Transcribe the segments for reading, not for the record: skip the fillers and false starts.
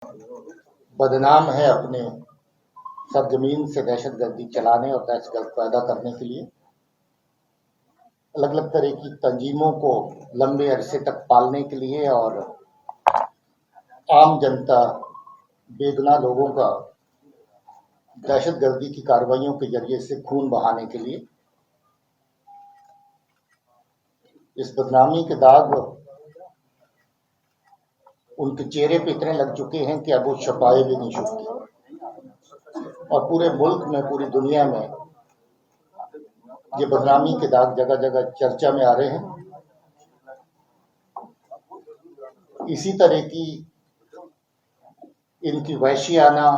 बदनाम है अपने सरजमीन से दहशतगर्दी चलाने और दहशतगर्द पैदा करने के लिए। अलग अलग तरह की तंजीमों को लंबे अरसे तक पालने के लिए और आम जनता, बेगुनाह लोगों का दहशतगर्दी की कार्रवाइयों के जरिए से खून बहाने के लिए। इस बदनामी के दाग उनके चेहरे पे इतने लग चुके हैं कि अब वो छुपाए भी नहीं सकते और पूरे मुल्क में, पूरी दुनिया में ये बदनामी के दाग जगह जगह चर्चा में आ रहे हैं। इसी तरह की इनकी वहशियाना,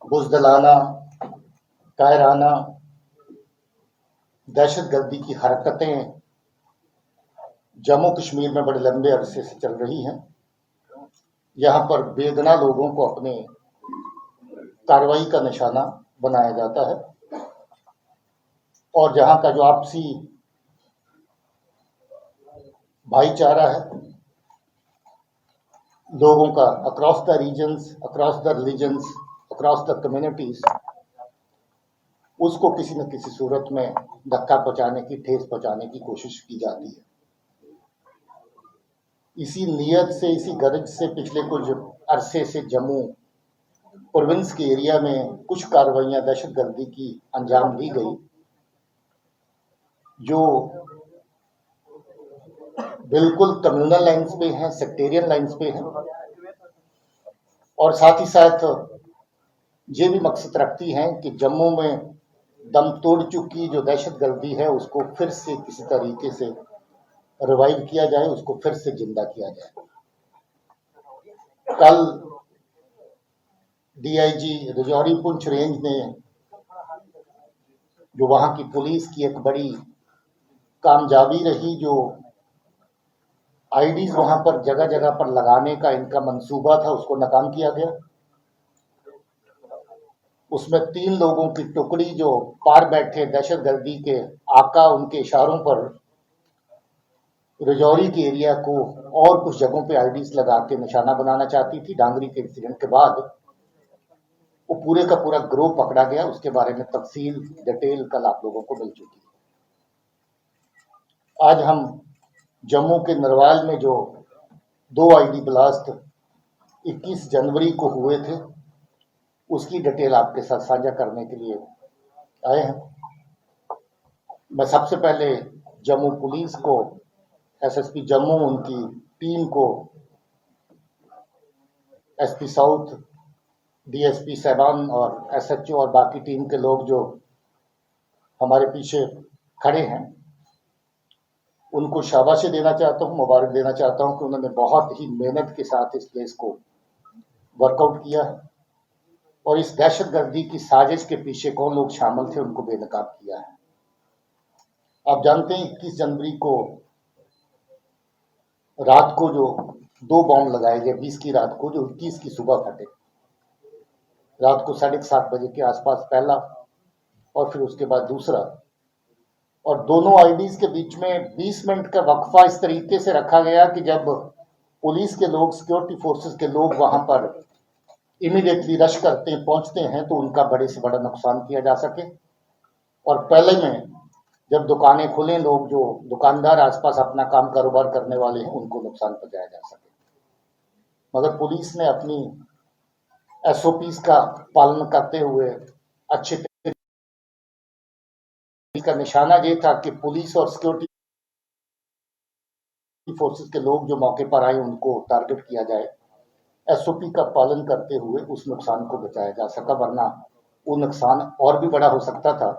बुज़दिलाना, कायराना दहशतगर्दी की हरकतें जम्मू कश्मीर में बड़े लंबे अरसे से चल रही हैं। यहाँ पर बेगुनाह लोगों को अपने कार्रवाई का निशाना बनाया जाता है और जहाँ का जो आपसी भाईचारा है लोगों का across the regions, across the religions, across the communities, उसको किसी न किसी सूरत में धक्का पहुंचाने की, ठेस पहुंचाने की कोशिश की जाती है। इसी नीयत से, इसी गर्ज से पिछले कुछ अरसे से जम्मू प्रोविंस के एरिया में कुछ कार्रवाइयां दहशतगर्दी की अंजाम दी गई, जो बिल्कुल कम्युनल लाइंस पे हैं, सेक्टेरियन लाइंस पे हैं और साथ ही साथ ये भी मकसद रखती हैं कि जम्मू में दम तोड़ चुकी जो दहशतगर्दी है उसको फिर से किसी तरीके से रिवाइव किया जाए, उसको फिर से जिंदा किया जाए। कल डीआईजी राजौरी पुंछ रेंज ने, जो वहां की पुलिस की एक बड़ी कामयाबी रही, जो आईडीज वहां पर जगह जगह पर लगाने का इनका मंसूबा था, उसको नाकाम किया गया। उसमें 3 लोगों की टुकड़ी जो पार बैठे दहशतगर्दी के आका, उनके इशारों पर राजौरी के एरिया को और कुछ जगहों पे आईडीज लगा के निशाना बनाना चाहती थी। डांगरी के इंसिडेंट के बाद वो पूरे का पूरा ग्रोह पकड़ा गया। उसके बारे में तफसील, डिटेल कल आप लोगों को मिल चुकी है। आज हम जम्मू के नरवाल में जो 2 आईडी ब्लास्ट 21 जनवरी को हुए थे, उसकी डिटेल आपके साथ साझा करने के लिए आए हैं। मैं सबसे पहले जम्मू पुलिस को, एसएसपी जम्मू, उनकी टीम को, एसपी साउथ, डीएसपी साहबान और एसएचओ और बाकी टीम के लोग जो हमारे पीछे खड़े हैं, उनको शाबाशी देना चाहता हूँ, मुबारक देना चाहता हूँ कि उन्होंने बहुत ही मेहनत के साथ इस केस को वर्कआउट किया है और इस दहशतगर्दी की साजिश के पीछे कौन लोग शामिल थे उनको बेनकाब किया है। आप जानते हैं 21 जनवरी को रात को जो 2 बॉम्ब लगाए गए, 20 की रात को, जो 21 की सुबह फटे। रात को 7:30 बजे के आसपास पहला और फिर उसके बाद दूसरा, और दोनों आईडीज के बीच में 20 मिनट का वक्फा इस तरीके से रखा गया कि जब पुलिस के लोग, सिक्योरिटी फोर्सेस के लोग वहां पर इमीडिएटली रश करते हैं, पहुंचते हैं, तो उनका बड़े से बड़ा नुकसान किया जा सके। और पहले में जब दुकानें खुलें, लोग जो दुकानदार आसपास अपना काम कारोबार करने वाले हैं, उनको नुकसान पहुंचाया जा सके। मगर पुलिस ने अपनी एसओपीज का पालन करते हुए अच्छे का निशाना ये था कि पुलिस और सिक्योरिटी फोर्सेस के लोग जो मौके पर आए उनको टारगेट किया जाए। एसओपी का पालन करते हुए उस नुकसान को बचाया जा सका, वरना वो नुकसान और भी बड़ा हो सकता था,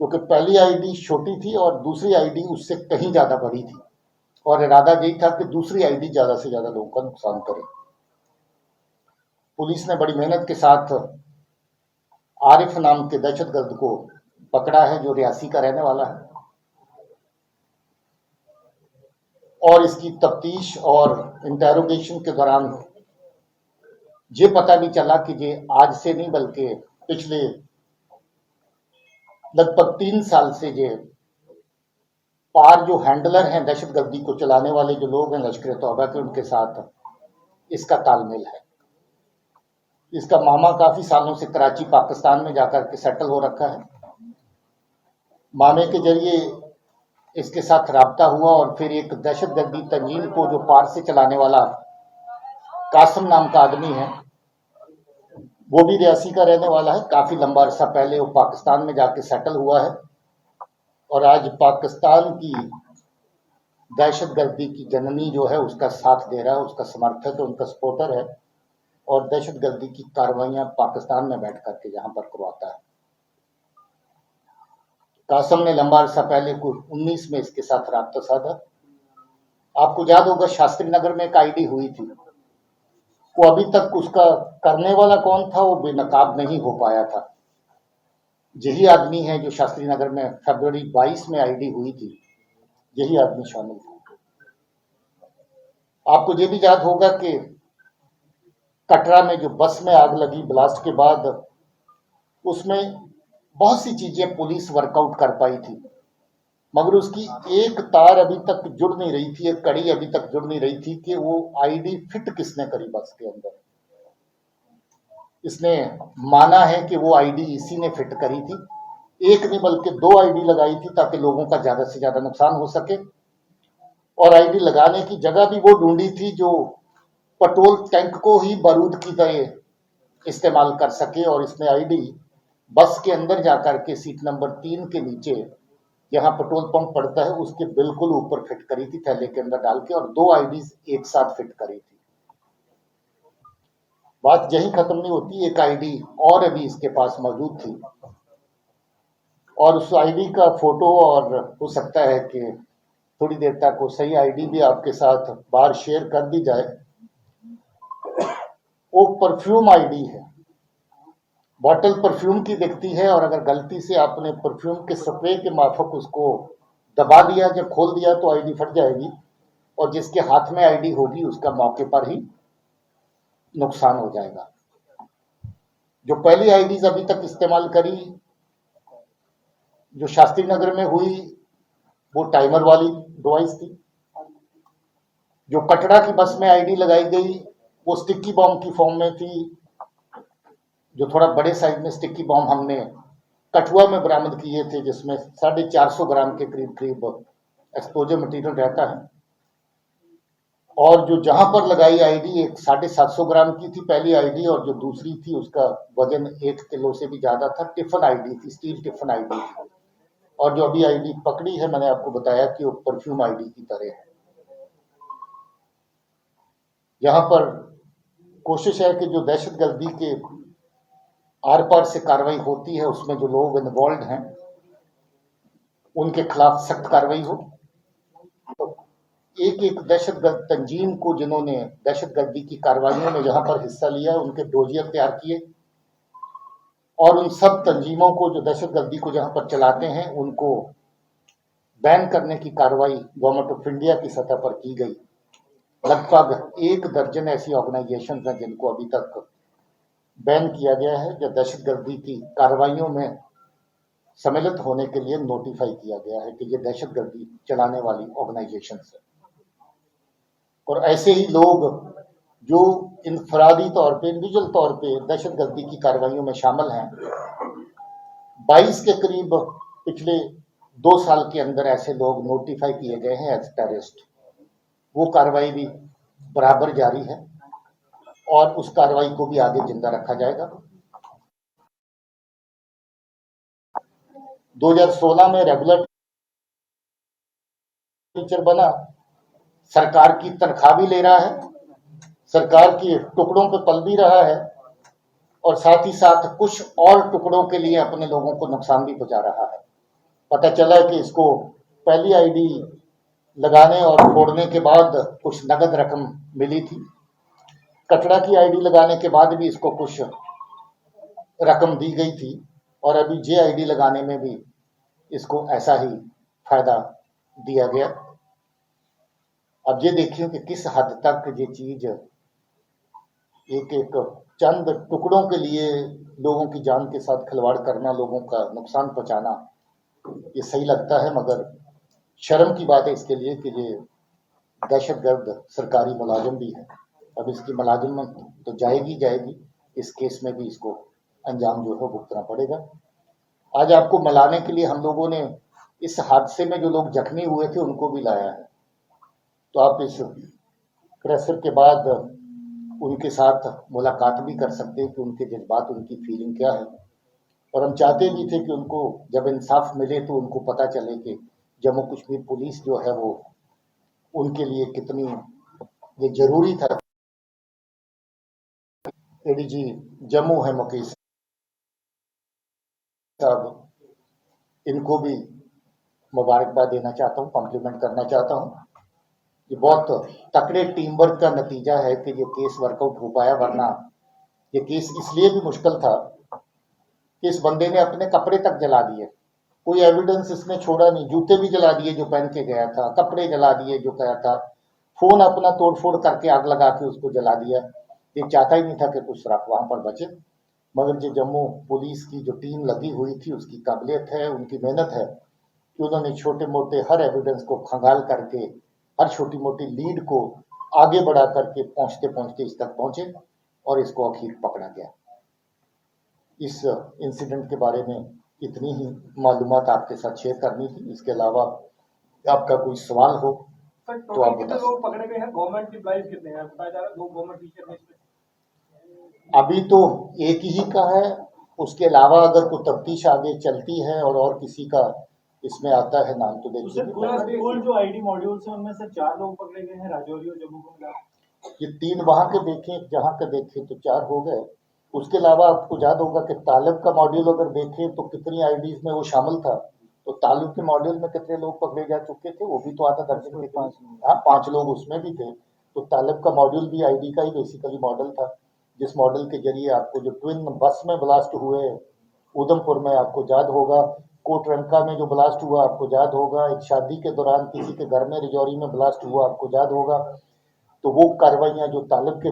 क्योंकि पहली आईडी छोटी थी और दूसरी आईडी उससे कहीं ज्यादा बड़ी थी और इरादा यही था कि दूसरी आईडी ज्यादा से ज्यादा लोगों का नुकसान करे। पुलिस ने बड़ी मेहनत के साथ आरिफ नाम के दहशतगर्द को पकड़ा है, जो रियासी का रहने वाला है, और इसकी तफ्तीश और इंटेरोगेशन के दौरान ये पता भी चला कि ये आज से नहीं बल्कि पिछले लगभग 3 साल से ये पार जो हैंडलर हैं दहशतगर्दी को चलाने वाले जो लोग हैं लश्कर-ए-तौबा के, उनके साथ इसका तालमेल है। इसका मामा काफी सालों से कराची पाकिस्तान में जाकर के सेटल हो रखा है। मामे के जरिए इसके साथ राब्ता हुआ और फिर एक दहशतगर्दी तंजीम को जो पार से चलाने वाला कासिम नाम का आदमी है, वो भी रियासी का रहने वाला है। काफी लंबा अरसा पहले वो पाकिस्तान में जाके सेटल हुआ है और आज पाकिस्तान की दहशतगर्दी की जननी जो है उसका साथ दे रहा है, उसका समर्थक है, उनका सपोर्टर है और दहशतगर्दी की कार्रवाइयां पाकिस्तान में बैठ करके यहां पर करवाता है। कासम ने लंबा अरसा पहले कुछ 19 में इसके साथ राब्ता साधा। आपको याद होगा शास्त्री नगर में एक आईडी हुई थी, वो अभी तक उसका करने वाला कौन था वो बेनकाब नहीं हो पाया था। यही आदमी है जो शास्त्री नगर में फरवरी 22 में आईडी हुई थी, यही आदमी शामिल था। आपको ये भी याद होगा कि कटरा में जो बस में आग लगी ब्लास्ट के बाद, उसमें बहुत सी चीजें पुलिस वर्कआउट कर पाई थी, मगर उसकी एक तार अभी तक जुड़ नहीं रही थी, एक कड़ी अभी तक जुड़ नहीं रही थी कि वो आईडी फिट किसने करी बस के अंदर। इसने माना है कि वो आईडी इसी ने फिट करी थी। एक नहीं बल्कि 2 आईडी लगाई थी ताकि लोगों का ज्यादा से ज्यादा नुकसान हो सके, और आईडी लगाने की जगह भी वो ढूंढी थी जो पेट्रोल टैंक को ही बारूद की तरह इस्तेमाल कर सके। और इसने आईडी बस के अंदर जाकर के सीट नंबर 3 के नीचे जहां पेट्रोल पंप पड़ता है उसके बिल्कुल ऊपर फिट करी थी, थैले के अंदर डाल के, और 2 आईडीज एक साथ फिट करी थी। बात यही खत्म नहीं होती, एक आईडी और अभी इसके पास मौजूद थी और उस आईडी का फोटो, और हो सकता है कि थोड़ी देर तक वो सही आईडी भी आपके साथ बाहर शेयर कर दी जाए। वो परफ्यूम आईडी है, बॉटल परफ्यूम की दिखती है और अगर गलती से आपने परफ्यूम के स्प्रे के माफक उसको दबा दिया, जब खोल दिया तो आईडी फट जाएगी और जिसके हाथ में आईडी होगी उसका मौके पर ही नुकसान हो जाएगा। जो पहली आईडीज अभी तक इस्तेमाल करी जो शास्त्री नगर में हुई वो टाइमर वाली डिवाइस थी। जो कटरा की बस में आईडी लगाई गई वो स्टिकी बॉम्ब की फॉर्म में थी, जो थोड़ा बड़े साइज में स्टिकी बॉम्ब हमने कठुआ में बरामद किए थे, जिसमें 450 ग्राम के करीब करीब एक्सप्लोजिव मटेरियल रहता है। और जो जहां पर लगाई आईडी एक 750 ग्राम की थी पहली आईडी, और जो दूसरी थी उसका वजन 1 किलो से भी ज्यादा था। टिफिन आईडी थी, स्टील टिफिन आईडी थी। और जो अभी आईडी पकड़ी है मैंने आपको बताया कि वो परफ्यूम आईडी की तरह है। यहां पर कोशिश है कि जो दहशतगर्दी के आर पार से कार्रवाई होती है उसमें जो लोग इन्वॉल्व हैं उनके खिलाफ सख्त कार्रवाई हो। तो एक एक दहशतगर्द तंजीम को जिन्होंने दहशतगर्दी की कार्रवाइयों में जहां पर हिस्सा लिया उनके डोजियर तैयार किए, और उन सब तंजीमों को जो दहशतगर्दी को जहां पर चलाते हैं उनको बैन करने की कार्रवाई गवर्नमेंट ऑफ इंडिया की सतह पर की गई। लगभग 1 दर्जन ऐसी ऑर्गेनाइजेशन हैं जिनको अभी तक बैन किया गया है, जो दहशतगर्दी की कार्रवाइयों में सम्मिलित होने के लिए नोटिफाई किया गया है कि ये दहशतगर्दी चलाने वाली ऑर्गेनाइजेशन है। और ऐसे ही लोग जो इनफरादी तौर पे, इंडिविजुअल तौर पे दहशतगर्दी की कार्रवाइयों में शामिल हैं, 22 के करीब पिछले 2 साल के अंदर ऐसे लोग नोटिफाई किए गए हैं एज टेररिस्ट। वो कार्रवाई भी बराबर जारी है और उस कार्रवाई को भी आगे जिंदा रखा जाएगा। 2016 में रेगुलर टीचर बना, सरकार की तनख्वाह भी ले रहा है, सरकार के टुकड़ों पे पल भी रहा है, और साथ ही साथ कुछ और टुकड़ों के लिए अपने लोगों को नुकसान भी पहुंचा रहा है। पता चला कि इसको पहली आईडी लगाने और फोड़ने के बाद कुछ नगद रकम मिली थी, कटरा की आईडी लगाने के बाद भी इसको कुछ रकम दी गई थी, और अभी जे आईडी लगाने में भी इसको ऐसा ही फायदा दिया गया। अब ये देखिए कि किस हद तक ये चीज एक एक चंद टुकड़ों के लिए लोगों की जान के साथ खिलवाड़ करना, लोगों का नुकसान पहुंचाना, ये सही लगता है, मगर शर्म की बात है इसके लिए कि ये दहशतगर्द सरकारी मुलाजिम भी है। अब इसकी मुलाजिमत तो जाएगी, इस केस में भी इसको अंजाम जो है भुगतना पड़ेगा। आज आपको मनाने के लिए हम लोगों ने इस हादसे में जो लोग जख्मी हुए थे उनको भी लाया है, तो आप इस प्रेशर के बाद उनके साथ मुलाकात भी कर सकते हैं कि उनके जज्बात, उनकी फीलिंग क्या है। और हम चाहते भी थे कि उनको जब इंसाफ मिले तो उनको पता चले कि जम्मू कश्मीर पुलिस जो है वो उनके लिए कितनी ये जरूरी था। एडीजी जम्मू है मुकेश साहब, इनको भी मुबारकबाद देना चाहता हूँ, कॉम्प्लीमेंट करना चाहता हूँ। ये बहुत तकड़े टीम वर्क का नतीजा है कि ये केस वर्कआउट हो पाया, वरना ये केस इसलिए भी मुश्किल था कि इस बंदे ने अपने कपड़े तक जला दिए, कोई एविडेंस इसने छोड़ा नहीं, जूते भी जला दिए जो पहन के गया था, कपड़े जला दिए जो गया था, फोन अपना तोड़फोड़ करके आग लगा के उसको जला दिया। ये चाहता ही नहीं था कि कुछ सुराख वहां पर बचे, मगर जो जम्मू पुलिस की जो टीम लगी हुई थी उसकी काबिलियत है, उनकी मेहनत है कि उन्होंने छोटे मोटे हर एविडेंस को खंगाल करके, हर छोटी मोटी लीड को आगे बढ़ा करके पहुंचते पहुंचते इस तक पहुंचे और इसको आखिर पकड़ा गया। इस इंसिडेंट के बारे में इतनी ही मालूमात आपके साथ शेयर करनी थी। इसके अलावा आपका कोई सवाल हो सर, तो आप टोटल कितने लोग पकड़े गए हैं? गवर्नमेंट एम्प्लॉइज कितने हैं बताया जा रहा है? 2 गवर्नमेंट टीचर हैं इसमें। अभी तो एक ही का है, उसके अलावा अगर कोई तफ्तीश आगे चलती है और किसी का इसमें आता है नाम तो सर देखिए। कुल जो आईडी मॉड्यूल्स हैं उनमें से 4 लोग पकड़े गए हैं राजौरी और जम्मू को मिला। ये 3 वहां के देखें, जहां के देखें तो 4 हो गए। उसके अलावा आपको याद होगा कि तालिब का मॉड्यूल अगर देखें तो कितनी आईडीज में वो शामिल था, तो तालिब के मॉड्यूल में कितने लोग पकड़े जा चुके थे, वो भी तो आधा दर्जन के 5 लोग उसमें भी थे। तो तालिब का मॉड्यूल भी आईडी का ही बेसिकली मॉडल था, जिस मॉडल के जरिए आपको जो ट्विन बस में ब्लास्ट हुए उधमपुर में, आपको याद होगा कोटरंका में जो ब्लास्ट हुआ आपको याद होगा, एक शादी के दौरान किसी के घर में रिजौरी में ब्लास्ट हुआ आपको याद होगा। तो वो कार्रवाइयां जो तालिब के